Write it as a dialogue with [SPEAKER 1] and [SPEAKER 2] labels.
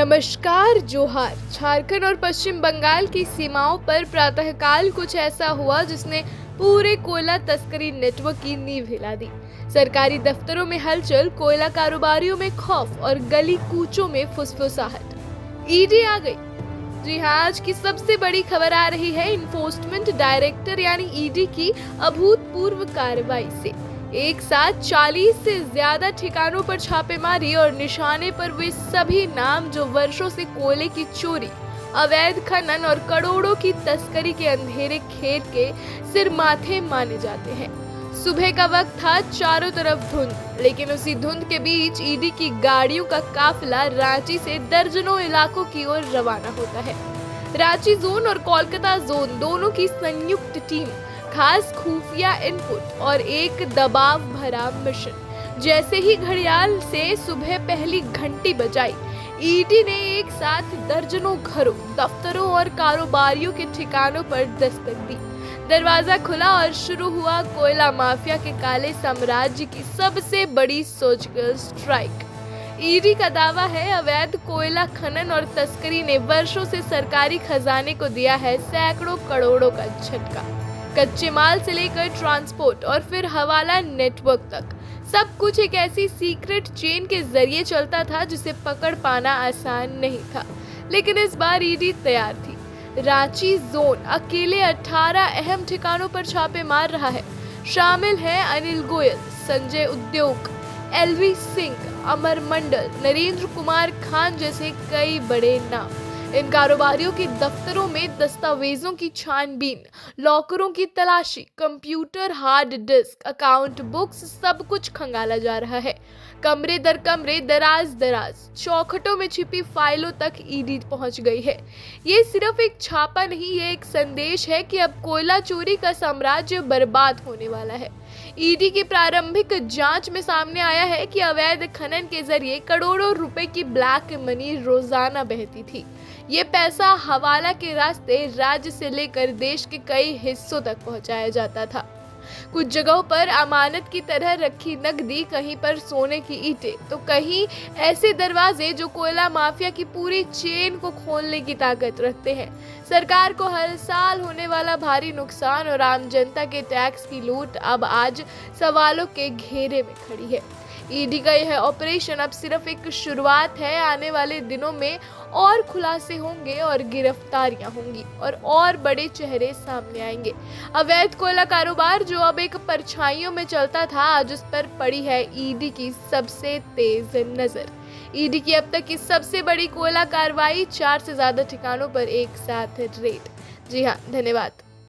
[SPEAKER 1] नमस्कार जोहार। झारखंड और पश्चिम बंगाल की सीमाओं पर प्रातःकाल कुछ ऐसा हुआ जिसने पूरे कोयला तस्करी नेटवर्क की नींव हिला दी। सरकारी दफ्तरों में हलचल, कोयला कारोबारियों में खौफ और गली कूचों में फुसफुसाहट। ईडी आ गई। जी हाँ, आज की सबसे बड़ी खबर आ रही है इन्फोर्समेंट डायरेक्टर यानी ईडी की अभूतपूर्व कार्रवाई से। एक साथ 40 से ज्यादा ठिकानों पर छापेमारी और निशाने पर वे सभी नाम जो वर्षों से कोयले की चोरी, अवैध खनन और करोड़ों की तस्करी के अंधेरे खेत के सिर माथे माने जाते हैं। सुबह का वक्त था, चारों तरफ धुंध, लेकिन उसी धुंध के बीच ईडी की गाड़ियों का काफिला रांची से दर्जनों इलाकों की ओर रवाना होता है। रांची जोन और कोलकाता जोन दोनों की संयुक्त टीम, खास खुफिया इनपुट और एक दबाव भरा मिशन। जैसे ही घड़ियाल से सुबह पहली घंटी बजाई, ईडी ने एक साथ दर्जनों घरों, दफ्तरों और कारोबारियों के ठिकानों पर दस्तक दी। दरवाजा खुला और शुरू हुआ कोयला माफिया के काले साम्राज्य की सबसे बड़ी सर्जिकल स्ट्राइक। ईडी का दावा है, अवैध कोयला खनन और तस्करी ने वर्षों से सरकारी खजाने को दिया है सैकड़ों करोड़ों का झटका। कच्चे माल से लेकर ट्रांसपोर्ट और फिर हवाला नेटवर्क तक, सब कुछ एक ऐसी सीक्रेट चेन के जरिए चलता था जिसे पकड़ पाना आसान नहीं था। लेकिन इस बार ईडी तैयार थी। रांची जोन अकेले 18 अहम ठिकानों पर छापे मार रहा है। शामिल हैं अनिल गोयल, संजय उद्योग, एलवी सिंह, अमर मंडल, नरेंद्र कुमार खान जैसे कई बड़े नाम। इन कारोबारियों के दफ्तरों में दस्तावेजों की छानबीन, लॉकरों की तलाशी, computer, hard disk, account books, सब कुछ खंगाला जा रहा है। कमरे दर कमरे, दराज दराज, चौखटों में छिपी फाइलों तक ईडी पहुंच गई है। ये सिर्फ एक छापा नहीं, ये एक संदेश है कि अब कोयला चोरी का साम्राज्य बर्बाद होने वाला है। ईडी की प्रारंभिक जांच में सामने आया है कि अवैध खनन के जरिए करोड़ों रुपए की ब्लैक मनी रोजाना बहती थी। ये पैसा हवाला के रास्ते राज्य से लेकर देश के कई हिस्सों तक पहुंचाया जाता था। कुछ जगहों पर अमानत की तरह रखी नकदी, कहीं पर सोने की ईंटें, तो कहीं ऐसे दरवाजे जो कोयला माफिया की पूरी चेन को खोलने की ताकत रखते हैं। सरकार को हर साल होने वाला भारी नुकसान और आम जनता के टैक्स की लूट अब आज सवालों के घेरे में खड़ी है। ईडी का यह ऑपरेशन अब सिर्फ एक शुरुआत है। आने वाले दिनों में और खुलासे होंगे और गिरफ्तारियां होंगी और बड़े चेहरे सामने आएंगे। अवैध कोयला कारोबार जो अब एक परछाइयों में चलता था, आज उस पर पड़ी है ईडी की सबसे तेज नजर। ईडी की अब तक की सबसे बड़ी कोयला कार्रवाई, 4 से ज्यादा ठिकानों पर एक साथ रेड। जी हाँ, धन्यवाद।